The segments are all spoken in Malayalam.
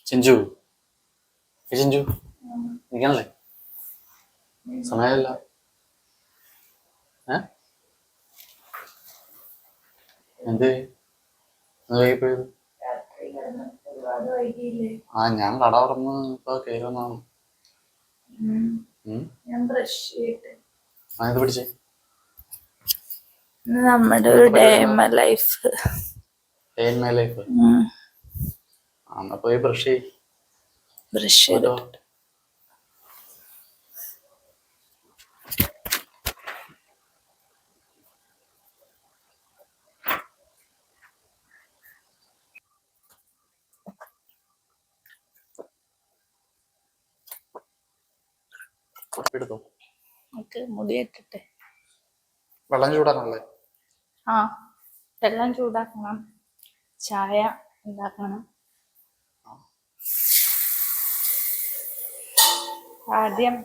ചിഞ്ചു ചിഞ്ചു നിൽക്കണല്ലേ സമയമല്ല എന്ത് പോയത്? ഞാൻ കട തുറന്ന് ഇപ്പൊ കയറുന്നതാണ്. ഇത് പിടിച്ചേ. നമ്മുടെ ഒരു ഡേ ഇൻ മൈ ലൈഫ്. എന്നാ പോയി ബ്രഷ് ചെയ്തോ. എടുത്തോ. മുടി ഇട്ടിട്ടെ. വെള്ളം ചൂടാക്കണല്ലേ? വെള്ളം ചൂടാക്കണം, ചായ ഉണ്ടാക്കണം. ആദ്യം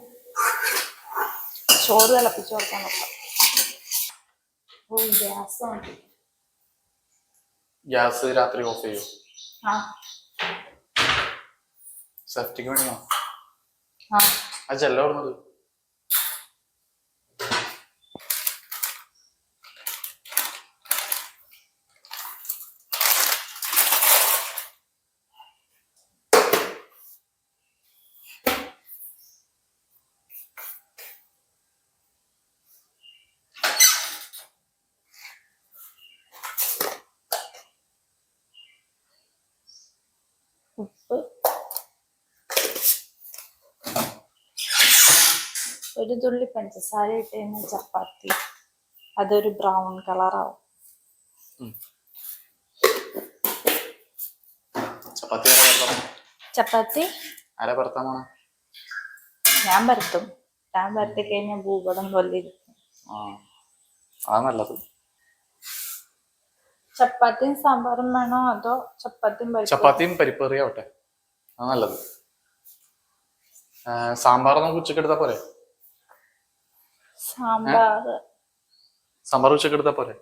ചോറ് തിളപ്പിച്ചു കൊടുക്കാൻ നോക്കാം. ഗ്യാസ് രാത്രി ഓഫ് ചെയ്യോ? സേഫ്റ്റിക്ക് വേണ്ടിയാ അത് ചെല്ല പറഞ്ഞത്. ഉപ്പ്, ഒരു തുള്ളി പഞ്ചസാര ഇട്ട് കഴിഞ്ഞാൽ ചപ്പാത്തി അതൊരു ബ്രൗൺ കളറാവും. ചപ്പാത്തി ഞാൻ പരത്തും. ഞാൻ പരത്തി കഴിഞ്ഞാൽ ഭൂപടം പോലെ ഇരിക്കും. ചപ്പാത്തിയും സാമ്പാറും വേണോ അതോ ചപ്പാത്തിയും പരിപ്പേറിയ ആവട്ടെ, അത് നല്ലത്. സാമ്പാർ നമുക്ക് ഉച്ചക്ക് എടുത്താ പോരെ? സാമ്പാർ ഉച്ചക്ക് എടുത്താ പോരെ?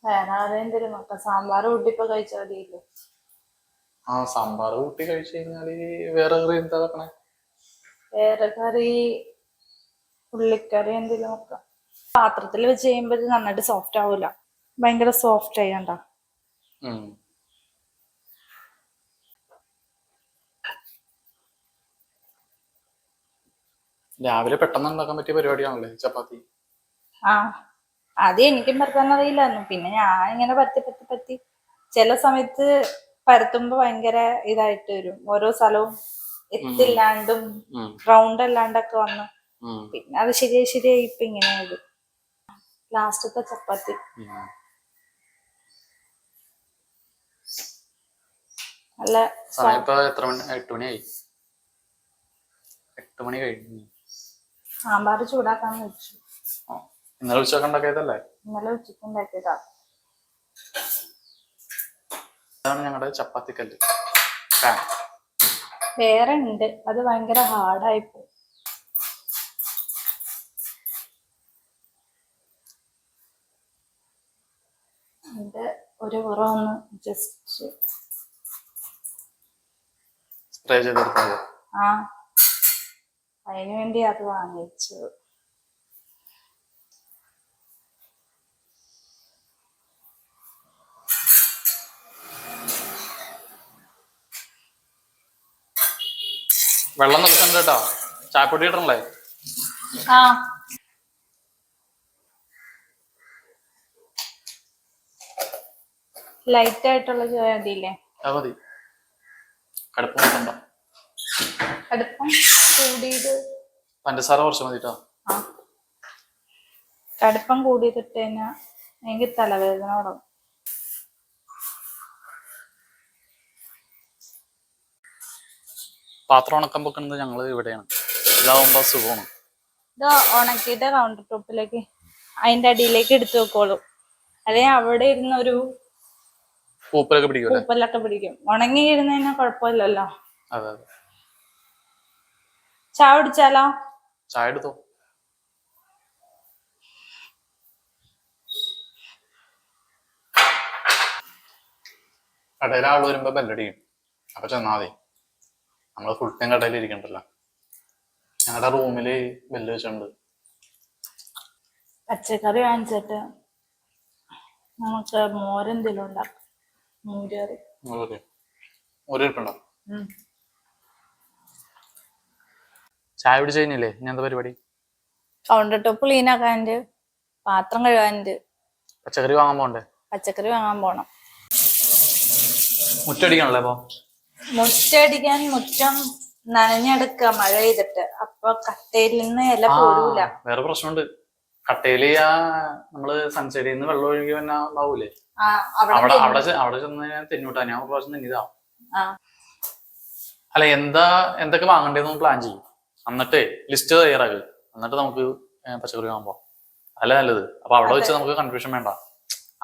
വേറെ ആരെങ്കിലും നോക്കാം. സാമ്പാർ കൂട്ടിപ്പോ കഴിച്ചാൽ മതിയില്ലേ? സാമ്പാർ കൂട്ടി കഴിച്ചു കഴിഞ്ഞാല് വേറെ കറി എന്താ വെക്കണേ? വേറെ കറി ഉള്ളിക്കറി എന്തെങ്കിലും നോക്കാം. പാത്രത്തിൽ വെച്ച് കഴിയുമ്പോ നന്നായിട്ട് സോഫ്റ്റ് ആവൂല, ഭയങ്കര സോഫ്റ്റ് ആയിണ്ട. രാവിലെ പെട്ടെന്ന് ഉണ്ടാക്കാൻ പറ്റിയ പരിപാടിയാണല്ലേ ചപ്പാത്തി. ആദ്യം എനിക്കും പരത്താൻ അറിയില്ലായിരുന്നു. പിന്നെ ഞാൻ ഇങ്ങനെ പരത്തി ചില സമയത്ത് പരത്തുമ്പോ ഭയങ്കര ഇതായിട്ട് വരും. ഓരോ സ്ഥലവും എത്തില്ലാണ്ടും റൗണ്ട് അല്ലാണ്ടൊക്കെ വന്നു. പിന്നെ അത് ശരിയായി ഇപ്പൊ ഇങ്ങനെ വരും. ലാസ്റ്റത്തെ ചപ്പാത്തി നല്ല. എത്ര മണി? 8 മണിയായി. 8 മണി കഴിഞ്ഞു. സാമ്പാർ ചൂടാക്കാന്ന് വെച്ചു. ഇന്നലെ ഉച്ചക്ക് ഉണ്ടാക്കിയതല്ലേ? ഇന്നലെ ഉച്ചക്ക് ഉണ്ടാക്കിയതാ. ഇതാണ് ഞങ്ങളുടെ ചപ്പാത്തിക്കല്ല്. വേറെ ഉണ്ട്, അത് ഭയങ്കര ഹാർഡായിപ്പോ. ഇത് ഒരു കുറവൊന്ന് ജസ്റ്റ് സ്പ്രേ ചെയ്തെടുത്തത്. അതിനു വേണ്ടി അത് വാങ്ങിച്ചു. വെള്ളം നിൽക്കണ്ട കേട്ടോ, ചായപ്പൊടി ഇടണല്ലേ? ലൈറ്റ് ആയിട്ടുള്ള ചായ മതിയില്ലേ? മതി. കടുപ്പം കൂടിയത് പഞ്ചസാര കുറച്ച് മതിട്ടോ. കടുപ്പം കൂടിയിട്ടിട്ട് കഴിഞ്ഞാൽ എനിക്ക് തലവേദന തുടങ്ങും. പാത്രം ഉണക്കം വെക്കുന്നത് ഞങ്ങള് ഇവിടെയാണ്. ഇതാവുമ്പോ സുഖമാണ്. ഇത് ഉണക്കിയിട്ട് കൗണ്ടർ ടോപ്പിലേക്ക് അതിന്റെ അടിയിലേക്ക് എടുത്തു വെക്കോളൂ. അല്ലെ അവിടെ ഇരുന്ന ഒരു പൂപ്പലൊക്കെ പിടിക്കും. ഉണങ്ങി ഇരുന്ന് കഴിഞ്ഞാൽ കുഴപ്പമില്ലല്ലോ. ചായ കുടിച്ചാലോ? ചായ എടുത്തോ. കടയിൽ ആള് വരുമ്പോ ബെല്ലടിയും, അപ്പൊ ചെന്നാ മതി. നമ്മള് ഫുൾ ടൈം കടയിൽ ഇരിക്കണ്ടല്ലോ. ഞങ്ങളുടെ റൂമില് ബെല്ല് വെച്ചിട്ടുണ്ട്. പച്ചക്കറി വാങ്ങിച്ചിട്ട് നമുക്ക് മോരെന്തെങ്കിലും ഉണ്ടാക്കാം. മൂരറി ഒരു ഇരിപ്പുണ്ടോ? ചായ പിടിച്ച് കഴിഞ്ഞില്ലേ? ഇനി എന്താ പരിപാടി? കൗണ്ടർ ടോപ്പ് ക്ലീൻ ആക്കാനുണ്ട്, പാത്രം കഴുകാനുണ്ട്, പച്ചക്കറി വാങ്ങാൻ പോണ്ടേ? പച്ചക്കറി വാങ്ങാൻ പോണം. മുറ്റടിക്കണല്ലേ അപ്പൊ? മുറ്റടിക്കാൻ മുറ്റം നനഞ്ഞെടുക്കുക മഴ ചെയ്തിട്ട്. അപ്പൊ കട്ടയിൽ നിന്ന് ഇല പോരൂല. വേറെ പ്രശ്നമുണ്ട്. കട്ടയില് നമ്മള് സൺസൈഡിൽ നിന്ന് വെള്ളം ഒഴുകി വന്നാ ഉണ്ടാവൂലേ? അവിടെ ചെന്ന് ഞാൻ തെന്നൂട്ടാ. ഞാൻ ഒരു പ്രാവശ്യം തെന്നിയതാ. അല്ല, എന്തൊക്കെ വാങ്ങണ്ടേന്ന് പ്ലാൻ ചെയ്യും. എന്നിട്ട് ലിസ്റ്റ് തയ്യാറാക്ക്. എന്നിട്ട് നമുക്ക് പച്ചക്കറി വാങ്ങാൻ പോവാം. അല്ല നല്ലത്. അപ്പൊ അവിടെ വെച്ച് നമുക്ക് കൺഫ്യൂഷൻ വേണ്ട.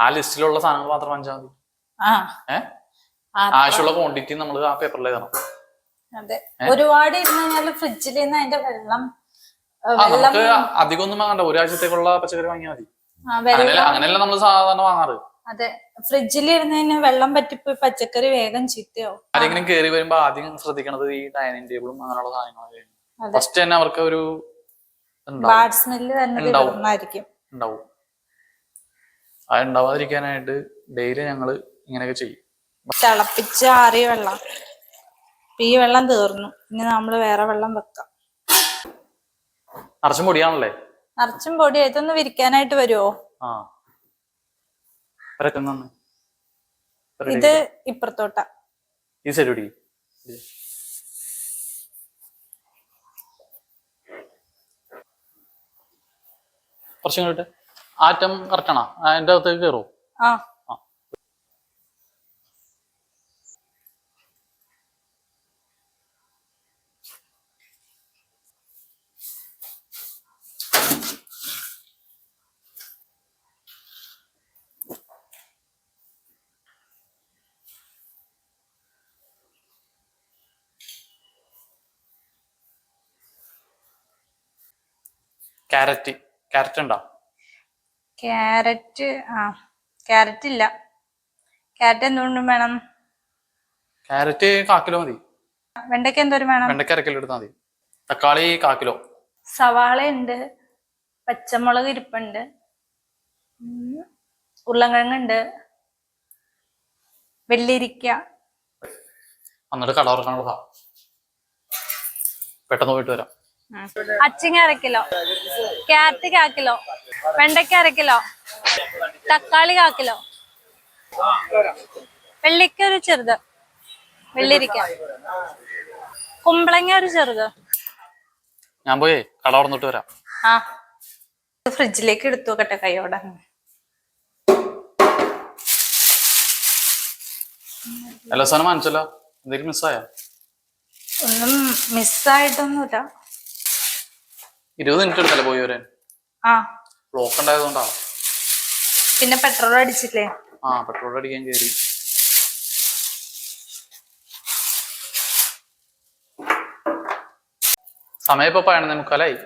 ആ ലിസ്റ്റിലുള്ള സാധനങ്ങൾ മാത്രം വാങ്ങിച്ചാൽ മതി. ആവശ്യമുള്ള ക്വാണ്ടിറ്റി നമ്മൾ ആ പേപ്പറിൽ എഴുതണം. അതെ, ഒരുപാട് ഇരുന്ന് ഫ്രിഡ്ജിൽ നിന്ന് അതിന്റെ വെള്ളം നമുക്ക് അധികം ഒന്നും വാങ്ങണ്ട. ഒരാഴ്ചത്തേക്കുള്ള പച്ചക്കറി വാങ്ങിയാൽ മതി. അങ്ങനെയല്ല നമ്മൾ സാധാരണ വാങ്ങാറ്. അതെ, ഫ്രിഡ്ജിൽ ഇരുന്ന് വെള്ളം പറ്റിപ്പോയി പച്ചക്കറി വേഗം ചീത്തയാവും. ആരെങ്കിലും കയറി വരുമ്പോ ആദ്യം ശ്രദ്ധിക്കണത് ഈ ഡൈനിങ് ടേബിളും അങ്ങനെയുള്ള സാധനങ്ങളൊക്കെ. ഫസ്റ്റ് തന്നെ അവർക്ക് ഒരു ബാഡ് സ്മെല്ല് ഉണ്ടാവും. അത് ഉണ്ടാവാതിരിക്കാനായിട്ട് ഡെയിലി ഞങ്ങള് ഇങ്ങനെയൊക്കെ ചെയ്യും. തിളപ്പിച്ച് ആറിയ വെള്ളം. ഈ വെള്ളം തീർന്നു. ഇനി നമ്മള് വേറെ വെള്ളം വെക്കാം. നിറച്ചും പൊടിയാണല്ലേ? നിറച്ചും പൊടി. ഇതൊന്ന് വിരിക്കാനായിട്ട് വരുമോ? ഇത് ഇപ്പുറത്തോട്ടാ. ഈ സൈഡ് കുറച്ചും കൂടെ ആറ്റം കറക്റ്റാണോ? അതിന്റെ അകത്തേക്ക് കയറുമോ? ക്യാരറ്റ് ഉണ്ടോ? ക്യാരറ്റ് ഇല്ല. ക്യാരറ്റ് എന്തുകൊണ്ടും വേണം? ക്യാരറ്റ് 1/4 കിലോ മതി. വെണ്ടയ്ക്ക എന്തോരം വേണം? വെണ്ടയ്ക്ക 1/2 കിലോ എടുത്താൽ മതി. തക്കാളി 1/4 കിലോ. സവാള ഉണ്ട്, പച്ചമുളക് ഇരിപ്പുണ്ട്, ഉരുളൻകിഴങ്ങുണ്ട്, വെള്ളിരിക്ക. എന്നിട്ട് കട തുറക്കാനുള്ള പെട്ടെന്ന് പോയിട്ട് വരാം. അച്ചിങ്ങ 1/2 കിലോ, ക്യാരറ്റ് 1/4 കിലോ, വെണ്ടയ്ക്ക 1/2 കിലോ, തക്കാളി 1/4 കിലോ, വെള്ളിക്ക ഒരു ചെറുത്, വെള്ളിരിക്ക, കുമ്പളങ്ങ ഒരു ചെറുത്. ഞാൻ പോയി കട തുറന്നിട്ട് വരാം. ഫ്രിഡ്ജിലേക്ക് എടുത്തു നോക്കട്ടെ കൈയോടെ. എല്ലാ സാധനം വാങ്ങിച്ചല്ലോ. എന്തെങ്കിലും മിസ്സായോ? ഒന്നും മിസ്സായിട്ടൊന്നുമില്ല. 20 മിനിറ്റ് എടുത്തല്ലേ പോയി വരാൻ? ബ്ലോക്ക് ഉണ്ടായതുകൊണ്ടാണ്. പിന്നെ പെട്രോൾ അടിച്ചില്ലേ? പെട്രോൾ അടിക്കാൻ കയറി. സമയം ഇപ്പൊ 11:45.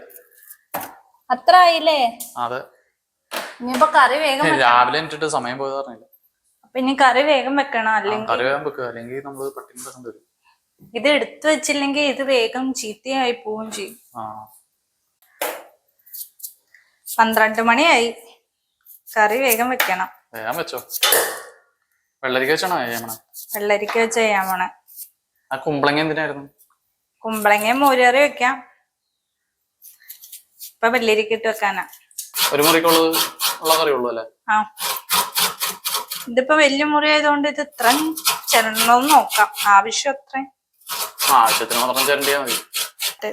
അത്ര ആയില്ലേ? അതെ. ഇനിയിപ്പോ കറി വേഗം രാവിലെ എന്നിട്ട് സമയം പോയത് പറഞ്ഞില്ല. അപ്പൊ ഇനി കറി വേഗം വെക്കണം. കറി വേഗം വെക്കുക, അല്ലെങ്കിൽ നമ്മള് പട്ടിണി പ്രശ്നം വരും. ഇത് എടുത്തു വെച്ചില്ലെങ്കിൽ ഇത് വേഗം ചീത്തയായി പോവും ചെയ്യും. 12 മണിയായി. കറി വേഗം വെക്കണം. വേഗം വെച്ചോ. വെള്ളരിക്ക വെച്ചാണോ? വെള്ളരിക്ക വെച്ച് ചെയ്യാൻ പോണെ. കുമ്പളങ്ങ എന്തിനായിരുന്നു? കുമ്പളങ്ങ മോരുകറി വെക്കാം. ഇപ്പൊ വെള്ളരിക്ക ഇട്ട് വെക്കാനാ. ഒരു മുറിക്കുള്ള കറി ഉള്ളു അല്ലേ? ഇതിപ്പോ വലിയ മുറി ആയതുകൊണ്ട് ഇത് ഇത്ര ചെല്ലണമെന്ന് നോക്കാം. ആവശ്യം അത്രയും. ആവശ്യത്തിന് മാത്രം ചിരണ്ടിയാ മതി.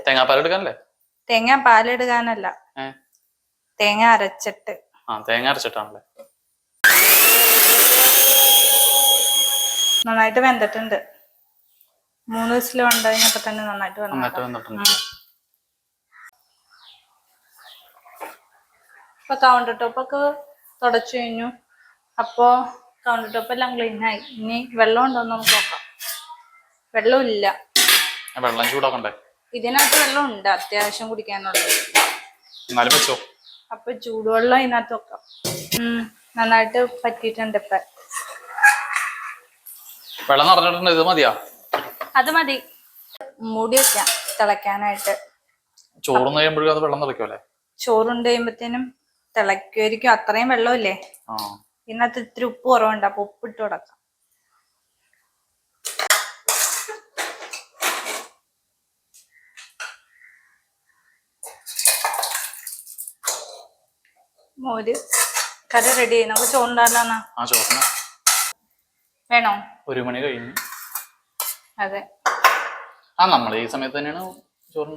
തേങ്ങാപ്പാൽ എടുക്കാനല്ലേ? തേങ്ങ പാലെടുക്കാനല്ല, തേങ്ങ അരച്ചിട്ട്. തേങ്ങ അരച്ചിട്ടാണല്ലേ? നന്നായിട്ട് വെന്തിട്ടുണ്ട്. 3 വിസിൽ വെന്ത് കഴിഞ്ഞപ്പോ തന്നെ നന്നായിട്ട് വെന്തിട്ടുണ്ട്. ഇപ്പൊ കൗണ്ടർ ടോപ്പൊക്കെ തുടച്ചു കഴിഞ്ഞു. അപ്പോ കൗണ്ടർ ടോപ്പ് എല്ലാം ക്ലീൻ ആയി. ഇനി വെള്ളം ഉണ്ടോന്ന് നമുക്ക് നോക്കാം. വെള്ളമില്ല. വെള്ളം ചൂടാക്കണ്ടേ? ഇതിനകത്ത് വെള്ളം ഉണ്ട്, അത്യാവശ്യം കുടിക്കാനുള്ളത്. വെച്ചോ. അപ്പൊ ചൂടുവെള്ളം ഇതിനകത്ത് വെക്കാം. നന്നായിട്ട് പറ്റിയിട്ടുണ്ട്. ഇപ്പൊ വെള്ളം നിറഞ്ഞിട്ടുണ്ട്. ഇത് മതിയാ? അത് മതി. മൂടി വെക്കാം തിളയ്ക്കാനായിട്ട്. ചോറ് കഴിയുമ്പോഴും അത് വെള്ളം തിളയ്ക്കുമല്ലേ? ചോറുണ്ട് കഴിയുമ്പത്തേനും തിളയ്ക്കുമായിരിക്കും. അത്രയും വെള്ളമില്ലേ. ആ ഇതിനകത്ത് ഇത്തിരി ഉപ്പ് കുറവുണ്ട്, അപ്പൊ ഉപ്പിട്ട് കൊടുക്കാം. മോര് കറി റെഡി ആയി. നമുക്ക് ചോറുണ്ടാകാനാ? ആ ചോറിന് വേണോ? 1 മണി കഴിഞ്ഞു. അതെ, ആ നമ്മൾ ഈ സമയത്ത് തന്നെയാണ് ചോറ്.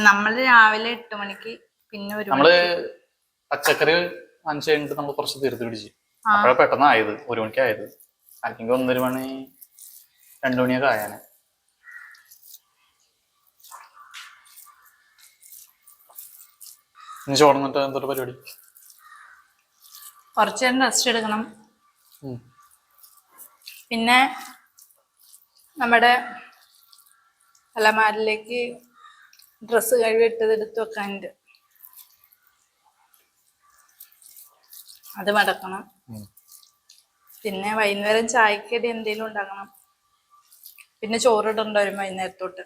നമ്മള് രാവിലെ 8 മണിക്ക്, പിന്നെ 1 നമ്മള് മണിക്ക്. പച്ചക്കറി വാങ്ങിച്ചു കഴിഞ്ഞിട്ട് നമ്മൾ കുറച്ച് തീർത്ത് പിടിച്ച് ആ. അപ്പോഴാണ് പെട്ടെന്ന് ആയത്. 1 മണിക്ക് ആയത്. അല്ലെങ്കിൽ 1:30 മണി 2 മണിയൊക്കെ ആയാനെ. ഇനി ചോർന്നിട്ട് എന്തൊരു പരിപാടി? കുറച്ചു നേരം റെസ്റ്റ് എടുക്കണം. ഉം. പിന്നെ നമ്മുടെ അലമാരിലേക്ക് ഡ്രസ്സ് കഴുകിയിട്ടത് എടുത്ത് വെക്കാനുണ്ട്, അത് മടക്കണം. പിന്നെ വൈകുന്നേരം ചായക്കടി എന്തെങ്കിലും ഉണ്ടാക്കണം. പിന്നെ ചോറിടണ്ട വരും വൈകുന്നേരത്തോട്ട്.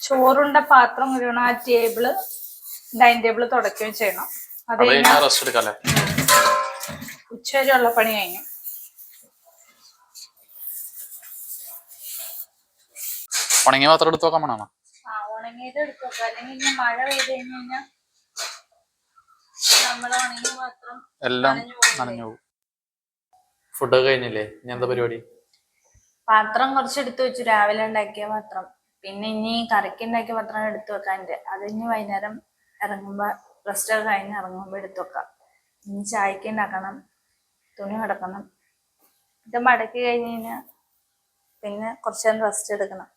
ചോറുണ്ട പാത്രം കഴുകണം. ആ ടേബിള്, ഡൈനിങ് ടേബിള് തുടക്കുകയും ചെയ്യണം. അത് കഴിഞ്ഞാൽ റെസ്റ്റ് എടുക്കാല്ലേ? ഉച്ചവരെയുള്ള പണി കഴിഞ്ഞു. ഉണങ്ങിയ പാത്രം എടുത്ത് വെക്കാൻ വേണോ? ആ, ഉണങ്ങിയത് എടുത്ത് വെക്കാം. അല്ലെങ്കിൽ ഇനി മഴ പെയ്ത് കഴിഞ്ഞ് കഴിഞ്ഞാൽ നമ്മള് ഉണങ്ങിയ പാത്രം എല്ലാം നനഞ്ഞു പോകും. ഫുഡൊക്കെ കഴിഞ്ഞില്ലേ? ഇനി എന്താ പരിപാടി? പാത്രം കുറച്ചെടുത്ത് വെച്ചു, രാവിലെ ഉണ്ടാക്കിയ പാത്രം. പിന്നെ ഇനി കറിക്ക് ഉണ്ടാക്കിയ പാത്രം എടുത്ത് വെക്കാനുണ്ട്. അത് ഇനി വൈകുന്നേരം ഇറങ്ങുമ്പോ, റെസ്റ്റ് ഒക്കെ കഴിഞ്ഞ് ഇറങ്ങുമ്പോ എടുത്ത് വെക്കാം. ഇനി ചായക്ക് ഉണ്ടാക്കണം, തുണി മടക്കണം. ഇത് മടക്കി കഴിഞ്ഞ് കഴിഞ്ഞാൽ പിന്നെ കുറച്ച് നേരം റെസ്റ്റ് എടുക്കണം.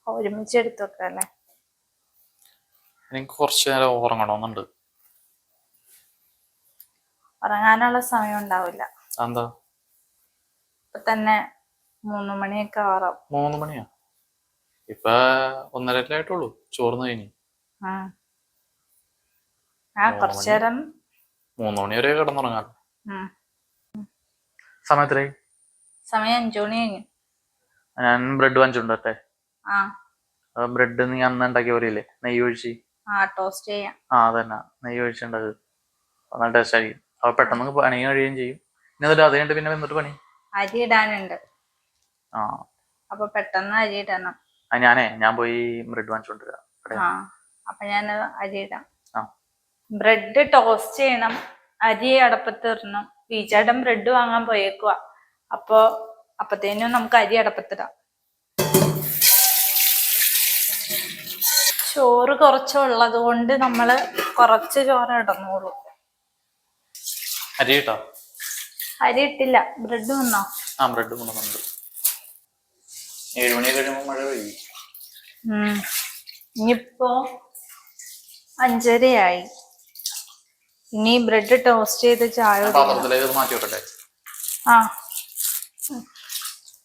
ഒരുമിച്ച് എടുത്ത് വെക്കാം അല്ലേ? എനിക്ക് കുറച്ച് നേരം ഉറങ്ങണമെന്നുണ്ട്. ഉറങ്ങാനുള്ള സമയം ഉണ്ടാവില്ല. എന്താ? ഇപ്പൊ തന്നെ 3 മണിയൊക്കെ ആവാറാവും. 3 മണിയാ? ഇപ്പൊ 1:30 ആയിട്ടുള്ളൂ ചോറിന് കഴിഞ്ഞ്. ആ, കുറച്ചു നേരം 3 മണി വരെ കിടന്നുറങ്ങാം. സമയത്തിലായി? സമയം 5 മണി കഴിഞ്ഞു. ഞാൻ ബ്രെഡ് വാങ്ങിച്ചിട്ടുണ്ടേ. ആ, ബ്രെഡ് നീ അന്ന് ഉണ്ടാക്കിയ പോലെയില്ലേ, നെയ്യ് ഒഴിച്ച്? ആ, ടോസ്റ്റ് ചെയ്യാം. ആ അതന്നെ, നെയ്യ് ഒഴിച്ചിട്ടുണ്ടത്. നല്ല ടേസ്റ്റ് ആയിരിക്കും. അപ്പൊ പെട്ടെന്ന് പണി കഴിയുകയും ചെയ്യും. ഇനി എന്നിട്ട് അത് കഴിഞ്ഞിട്ട് പിന്നെ വന്നിട്ട് പണി അരി ഇടാനുണ്ട്. ആ, അപ്പൊ പെട്ടെന്ന് അരി ഇടണം. ഞാൻ പോയി ബ്രെഡ് വാങ്ങിച്ചോണ്ടിരാം. ആ, അപ്പൊ ഞാൻ അരി ഇടാം. ആ, ബ്രെഡ് ടോസ്റ്റ് ചെയ്യണം, അരി അടപ്പത്ത് ഇടണം. വീച്ചാട്ടം ബ്രെഡ് വാങ്ങാൻ പോയേക്കുവാ. അപ്പത്തേനും നമുക്ക് അരി അടപ്പത്തിടാം. ചോറ് കുറച്ചുള്ളത് കൊണ്ട് നമ്മള് കുറച്ച് ചോറ് ഇടണോളൂ. അരി ഇട്ടോ? അരി ഇട്ടില്ല. ബ്രെഡ് വന്നോ? ആ, ബ്രെഡ് കൊണ്ടുവന്നുണ്ട്. 7 മണി കഴിയുമ്പോ മഴ പെയ്യും. ഇനിയിപ്പോ 5:30 ഇനി ബ്രെഡ് ടോസ്റ്റ് ചെയ്ത് ചായ പാത്രത്തിലേക്ക് മാറ്റി വെക്കട്ടെ? ആ,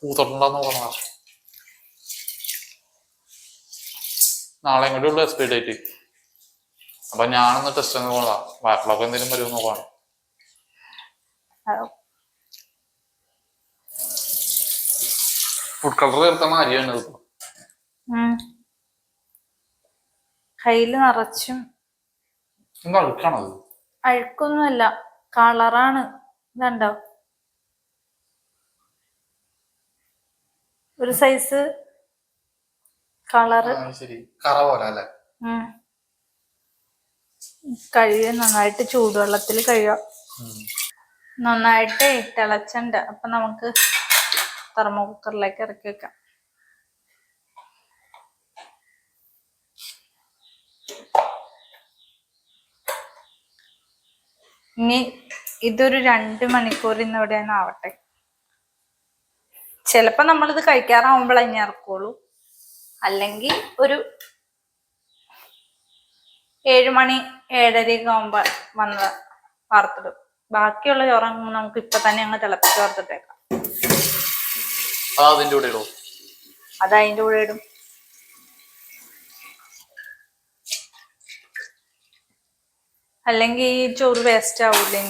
പൂത്തുണ്ടാന്ന് നോക്കണം. നാളെ കൂടി ഉള്ളു എക്സ്പയറി ഡേറ്റ്. അപ്പൊ ഞാനൊന്ന് ടെസ്റ്റ് നോക്കാം, ബാക്കിലൊക്കെ എന്തെങ്കിലും വരുമോ നോക്കണം. ഫുഡ് കളർ ചേർത്താണ് അരി വേണ്ടത്. കയ്യില് നിറച്ചും അഴുക്കാണത്. അഴുക്കൊന്നുമല്ല, കളറാണ്. ഇതുണ്ടോ, ഒരു സൈസ് കളറ്. ശരി, കറ പോലെ അല്ലേ? കഴുകി നന്നായിട്ട് ചൂടുവെള്ളത്തിൽ കഴുകാം. നന്നായിട്ട് തിളച്ചുണ്ട്. അപ്പൊ നമുക്ക് തെർമോ കുക്കറിലേക്ക് ഇറക്കി വെക്കാം. ഇനി ഇതൊരു 2 മണിക്കൂർ ഇന്നിവിടെ തന്നെ ആവട്ടെ. ചിലപ്പോ നമ്മളിത് കഴിക്കാറാവുമ്പോഴേ ഇനി ഇറക്കുള്ളൂ. അല്ലെങ്കിൽ ഒരു 7 മണി 7:30 ആവുമ്പോ വന്ന് വാർത്തിടും. ബാക്കിയുള്ള ചോറങ്ങ് നമുക്ക് ഇപ്പൊ തന്നെ അങ്ങ് തിളപ്പിച്ച് വാർത്തിട്ടേക്കാം. അതിന്റെ കൂടെ ഇടും. അത് അതിന്റെ കൂടെ ഇടും. അല്ലെങ്കിൽ ഈ ചോറ് വേസ്റ്റ് ആവൂലേ.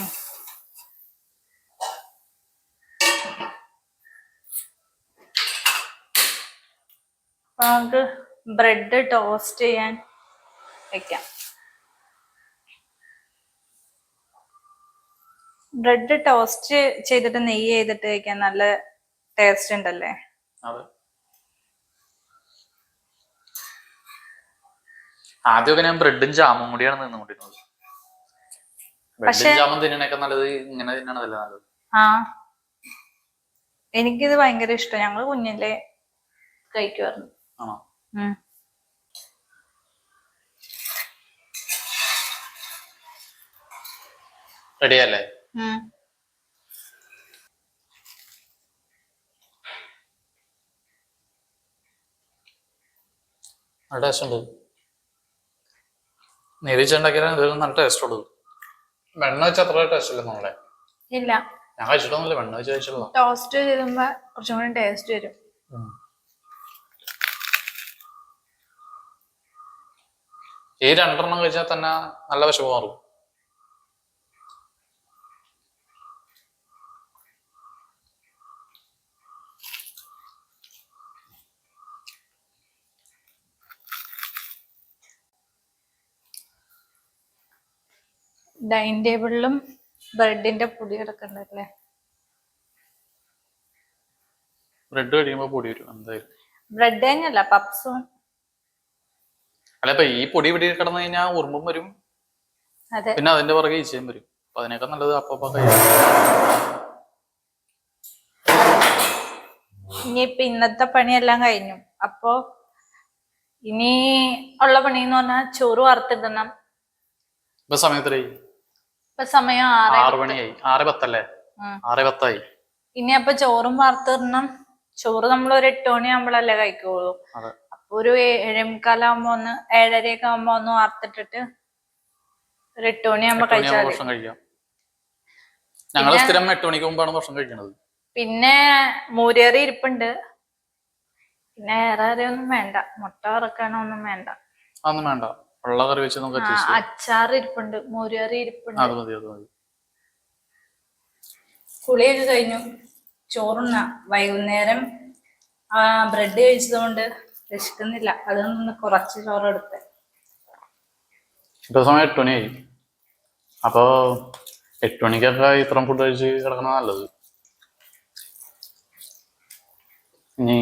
അപ്പൊ നമുക്ക് ബ്രെഡ് ടോസ്റ്റ് ചെയ്യാൻ വെക്കാം. ബ്രെഡ് ടോസ്റ്റ് ചെയ്തിട്ട് നെയ്യ് ചെയ്തിട്ട് കഴിക്കാൻ നല്ല ടേസ്റ്റ് ഉണ്ടല്ലേ. അതെ, ആദ്യമൊക്കെ ഞാൻ ബ്രെഡും ജാമും കൂടിയാണ് നിന്നുകൊണ്ടിരുന്നത്. ബ്രെഡും ജാമും തിന്നണേക്കാൾ നല്ലത് ഇങ്ങനെ തിന്നണതല്ലേ നല്ലത്. ആ, എനിക്കിത് ഭയങ്കര ഇഷ്ടം. ഞങ്ങള് കുഞ്ഞിലെ കഴിക്കുമായിരുന്നു. ആണോ? റെഡിയല്ലേ? നല്ല ടേസ്റ്റ് ഉണ്ട്. നെരിച്ചുണ്ടാക്കിയാലും നല്ല ടേസ്റ്റ് ഉള്ളത്. വെണ്ണ വെച്ച അത്ര ടേസ്റ്റ് ഇല്ല നമ്മളെ. ഇല്ല, ഞാൻ കഴിച്ചിട്ടൊന്നുമില്ല. വെണ്ണ വെച്ച് കഴിച്ചുള്ള ടോസ്റ്റ് ചെയ്യുമ്പോ കുറച്ചും കൂടി ടേസ്റ്റ് വരും. ഈ 2 എണ്ണം കഴിച്ചാൽ തന്നെ നല്ല വിശപ്പ് മാറും. ഡൈനിങ് ടേബിളിലും ബ്രെഡിന്റെ പൊടി കിടക്കണ്ടല്ലേ. ബ്രെഡ് കഴിയുമ്പോ പൊടി വരും എന്തായാലും. ബ്രെഡ് തന്നെയല്ല, പപ്സും. അല്ല, ഇപ്പൊ ഈ പൊടി പിടി കിടന്നു കഴിഞ്ഞാൽ ഉറുമ്പും വരും. അതെ, പിന്നെ അതിന്റെ പുറകെ ഈച്ചയും വരും. അപ്പൊ അതിനേക്കാൾ നല്ലത് അപ്പൊ കഴിയും. ഇനിയിപ്പൊ ഇന്നത്തെ പണിയെല്ലാം കഴിഞ്ഞു. അപ്പൊ ഇനി ഉള്ള പണി എന്ന് പറഞ്ഞാൽ ചോറ് വറുത്തിടണം. ഇപ്പൊ സമയത്തിലായി? ഇപ്പൊ സമയം 6 മണിയായി. 6:10 അല്ലേ? 6:10 ഇനി അപ്പൊ ചോറും വറുത്തിടണം. ചോറ് നമ്മൾ ഒരു 8 മണിയാകുമ്പോഴല്ലേ കഴിക്കുള്ളൂ. അപ്പൊ ഒരു 7:45 ആകുമ്പോ 7:30 ആകുമ്പോ ഒന്ന് വറുത്തിട്ടിട്ട് ഒരു 8 മണിയാകുമ്പോ കഴിച്ചാൽ ഭക്ഷണം കഴിക്കാം. ഞങ്ങൾ സ്ഥിരം 8 മണിക്ക് മുമ്പാണ് ഭക്ഷണം കഴിക്കുന്നത്. പിന്നെ മൂരേറി ഇരിപ്പുണ്ട്. പിന്നെ വേറെ ഒന്നും വേണ്ട. മുട്ട വറക്കാനോ ഒന്നും വേണ്ട. അതൊന്നും വേണ്ട. വെള്ള കറി വെച്ച് നമുക്ക് അച്ചാർ ഇരിപ്പുണ്ട്, മൂരേറി ഇരിപ്പുണ്ട്. അത് മതി, അത് മതി. കുളിയൊക്കെ കഴിഞ്ഞു. ചോറുണ്ണ. വൈകുന്നേരം ബ്രെഡ് കഴിച്ചതുകൊണ്ട് വിശക്കുന്നില്ല. അതൊന്ന് കുറച്ച് ചോറെടുത്ത്. ഇപ്പൊ സമയം 8 മണിയായി. അപ്പൊ 8 മണിക്കൊക്കെ ഇത്രയും ഫുഡ് കഴിച്ച് കിടക്കണം നല്ലത്. ഇനി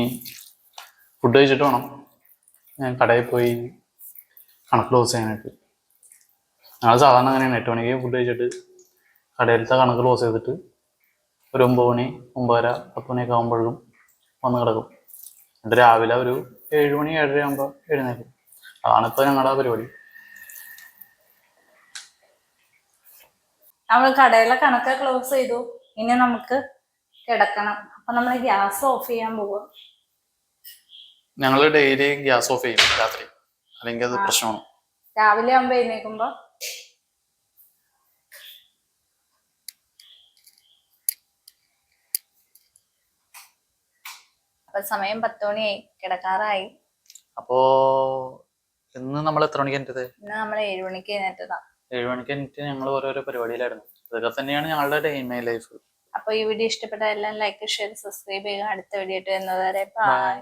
ഫുഡ് കഴിച്ചിട്ട് വേണം ഞാൻ കടയിൽ പോയി കണക്ക് ക്ലോസ് ചെയ്യാനായിട്ട്. ഞങ്ങൾ സാധാരണ അങ്ങനെയാണ്. 8 മണിക്ക് ഫുഡ് കഴിച്ചിട്ട് കടയിലത്തെ കണക്ക് ക്ലോസ് ചെയ്തിട്ട് ഒരു 9 മണി, 9:30, 10 മണിയൊക്കെ ആകുമ്പോഴും വന്ന് കിടക്കും. എന്നിട്ട് രാവിലെ ഒരു 7 മണി, 7:30 ആകുമ്പോൾ എഴുന്നേക്കും. അതാണിപ്പോൾ ഞങ്ങളുടെ പരിപാടി. നമ്മൾ കടയിലെ കണക്ക് ക്ലോസ് ചെയ്തു. ഇനി നമുക്ക് കിടക്കണം. അപ്പൊ നമ്മൾ ഗ്യാസ് ഓഫ് ചെയ്യാൻ പോവുക. ഞങ്ങൾ ഡെയിലി ഗ്യാസ് ഓഫ് ചെയ്യും രാത്രി, അല്ലെങ്കിൽ അത് പ്രശ്നമാണ്. രാവിലെ ആകുമ്പോ എഴുന്നേക്കുമ്പോ അപ്പൊ സമയം 10 മണിയായി, കിടക്കാറായി. അപ്പോ ഇന്ന് നമ്മൾ എത്ര മണിക്ക് എണീറ്റത്? ഇന്ന് നമ്മൾ 7 മണിക്ക് എഴുന്നേറ്റതാ. 7 മണിക്ക് എണീറ്റ് ഞങ്ങൾ ഓരോരോ പരിപാടിയിലായിരുന്നു. ഇതൊക്കെ തന്നെയാണ് ഞങ്ങളുടെ ഡേ ഇൻ മൈ ലൈഫ്. അപ്പൊ ഈ വീഡിയോ ഇഷ്ടപ്പെട്ട എല്ലാം ലൈക്ക്, ഷെയർ, സബ്സ്ക്രൈബ് ചെയ്യുക. അടുത്ത വീഡിയോ ആയിട്ട് വരുന്നത് വരെ ബൈ.